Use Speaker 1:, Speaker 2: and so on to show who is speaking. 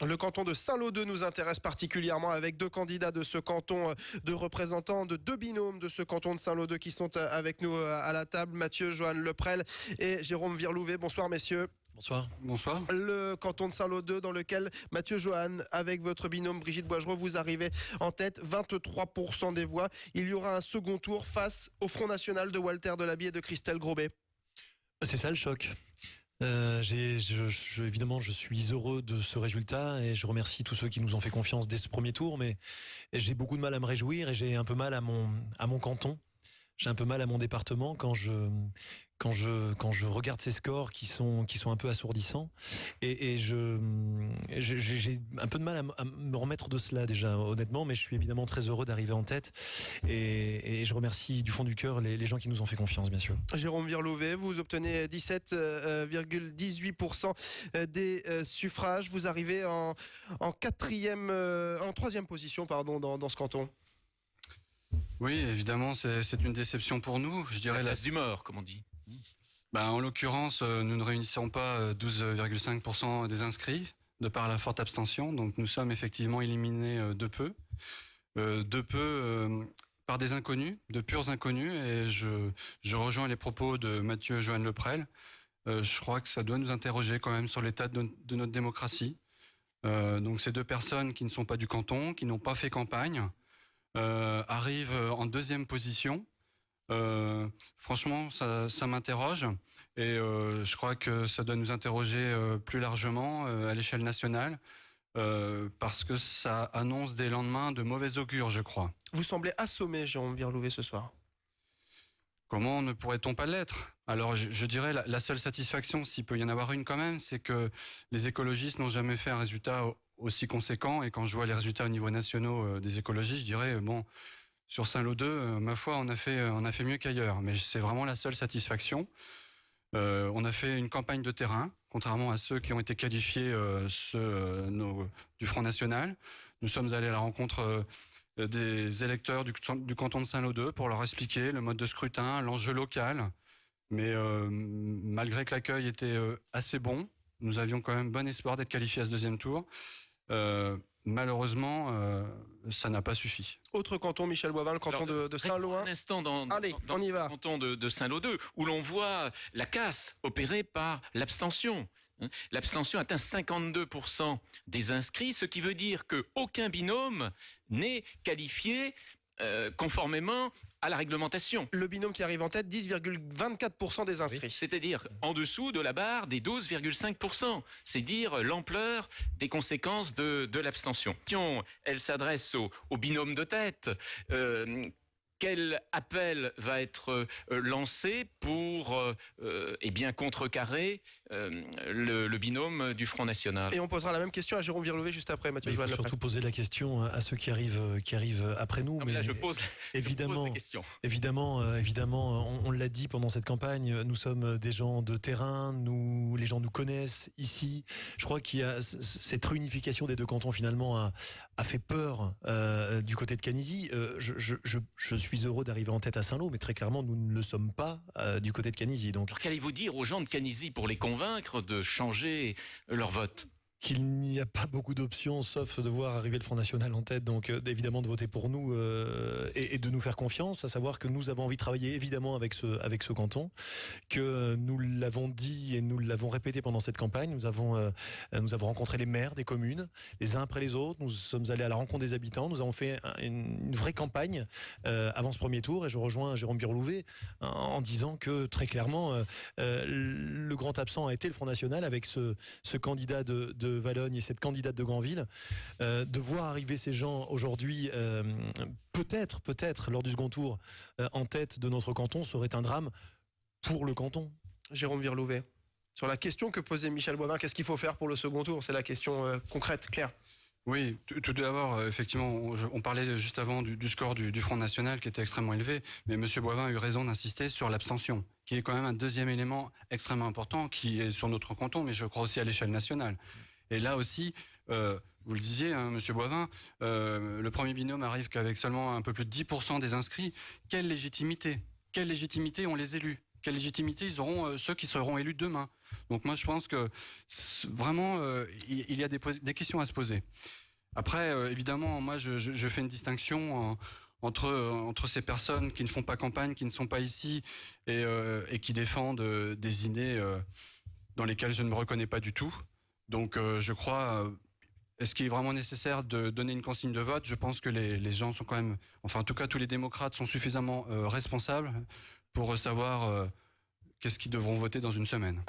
Speaker 1: Le canton de Saint-Lô 2 nous intéresse particulièrement avec deux candidats de ce canton, deux représentants de deux binômes de ce canton de Saint-Lô 2 qui sont avec nous à la table, Mathieu Johan Leprel et Jérôme Virlouvet. Bonsoir messieurs.
Speaker 2: Bonsoir.
Speaker 3: Bonsoir.
Speaker 1: Le canton de Saint-Lô 2 dans lequel Mathieu Johan, avec votre binôme Brigitte Boigerot, vous arrivez en tête, 23% des voix. Il y aura un second tour face au Front National de Walter Delaby et de Christelle Grobet.
Speaker 2: C'est ça le choc. Évidemment, je suis heureux de ce résultat et je remercie tous ceux qui nous ont fait confiance dès ce premier tour, mais j'ai beaucoup de mal à me réjouir et j'ai un peu mal à mon canton. J'ai un peu mal à mon département quand je regarde ces scores qui sont un peu assourdissants et j'ai un peu de mal à me remettre de cela déjà honnêtement, mais je suis évidemment très heureux d'arriver en tête et je remercie du fond du cœur les gens qui nous ont fait confiance, bien sûr.
Speaker 1: Jérôme Virlouvet, vous obtenez 17,18% des suffrages, vous arrivez en troisième position dans ce canton.
Speaker 3: Oui, évidemment, c'est une déception pour nous. Je dirais
Speaker 4: la place du mort, comme on dit.
Speaker 3: En l'occurrence, nous ne réunissons pas 12,5% des inscrits, de par la forte abstention. Donc nous sommes effectivement éliminés de peu. Par des inconnus, de purs inconnus. Et je rejoins les propos de Mathieu Johan Leprel. Je crois que ça doit nous interroger quand même sur l'état de notre démocratie. Donc ces deux personnes qui ne sont pas du canton, qui n'ont pas fait campagne, arrive en deuxième position. Franchement, ça m'interroge et je crois que ça doit nous interroger plus largement à l'échelle nationale parce que ça annonce des lendemains de mauvais augure, je crois.
Speaker 1: Vous semblez assommé, Jérôme Virlouvet, ce soir.
Speaker 3: Comment ne pourrait-on pas l'être ? Alors je dirais la seule satisfaction, s'il peut y en avoir une quand même, c'est que les écologistes n'ont jamais fait un résultat aussi conséquent, et quand je vois les résultats au niveau national des écologistes, je dirais sur Saint-Lô 2, ma foi, on a fait mieux qu'ailleurs. Mais c'est vraiment la seule satisfaction. On a fait une campagne de terrain, contrairement à ceux qui ont été qualifiés du Front National. Nous sommes allés à la rencontre des électeurs du canton de Saint-Lô 2 pour leur expliquer le mode de scrutin, l'enjeu local. Mais malgré que l'accueil était assez bon, nous avions quand même bon espoir d'être qualifiés à ce deuxième tour. Malheureusement, ça n'a pas suffi.
Speaker 1: Autre canton, Michel Boivin, le canton de Saint-Lô 1.
Speaker 4: Un instant dans
Speaker 1: on y va.
Speaker 4: le canton de Saint-Lô 2, où l'on voit la casse opérée par l'abstention. L'abstention atteint 52% des inscrits, ce qui veut dire qu'aucun binôme n'est qualifié conformément à la réglementation.
Speaker 1: Le binôme qui arrive en tête, 10,24% des inscrits.
Speaker 4: Oui, c'est-à-dire en dessous de la barre des 12,5%. C'est dire l'ampleur des conséquences de l'abstention. Elle s'adresse au binôme de tête. Quel appel va être lancé pour contrecarrer le binôme du Front National?
Speaker 1: Et on posera la même question à Jérôme Virlouvet juste après, Mathieu.
Speaker 2: Il faut surtout poser la question à ceux qui arrivent après nous.
Speaker 4: Mais là, je pose la question.
Speaker 2: Évidemment, on l'a dit pendant cette campagne, nous sommes des gens de terrain, les gens nous connaissent ici. Je crois qu'il y a cette réunification des deux cantons finalement a fait peur du côté de Canizy. Je suis heureux d'arriver en tête à Saint-Lô, mais très clairement, nous ne le sommes pas du côté de Canizy. Donc,
Speaker 4: qu'allez-vous dire aux gens de Canizy pour les convaincre de changer leur vote ?
Speaker 2: Qu'il n'y a pas beaucoup d'options, sauf de voir arriver le Front National en tête, donc évidemment de voter pour nous et de nous faire confiance, à savoir que nous avons envie de travailler évidemment avec ce canton, que nous l'avons dit et nous l'avons répété pendant cette campagne. Nous avons rencontré les maires des communes, les uns après les autres. Nous sommes allés à la rencontre des habitants. Nous avons fait une vraie campagne avant ce premier tour, et je rejoins Jérôme Virlouvet en disant que très clairement le grand absent a été le Front National avec ce candidat de Valognes et cette candidate de Granville. De voir arriver ces gens aujourd'hui, peut-être lors du second tour, en tête de notre canton, serait un drame pour le canton.
Speaker 1: Jérôme Virlouvet, sur la question que posait Michel Boivin, qu'est-ce qu'il faut faire pour le second tour? C'est la question concrète, claire.
Speaker 3: Oui, tout d'abord, effectivement, on parlait juste avant du score du Front National qui était extrêmement élevé, mais M. Boivin a eu raison d'insister sur l'abstention, qui est quand même un deuxième élément extrêmement important, qui est sur notre canton, mais je crois aussi à l'échelle nationale. Et là aussi, vous le disiez, hein, M. Boivin, le premier binôme arrive qu'avec seulement un peu plus de 10% des inscrits. Quelle légitimité ont les élus? quelle légitimité ils auront ceux qui seront élus demain. Donc moi je pense que vraiment il y a des questions à se poser. Après évidemment moi je fais une distinction entre ces personnes qui ne font pas campagne, qui ne sont pas ici et qui défendent des idées dans lesquelles je ne me reconnais pas du tout. Donc je crois est-ce qu'il est vraiment nécessaire de donner une consigne de vote? Je pense que les gens sont quand même, enfin en tout cas tous les démocrates sont suffisamment responsables pour savoir qu'est-ce qu'ils devront voter dans une semaine.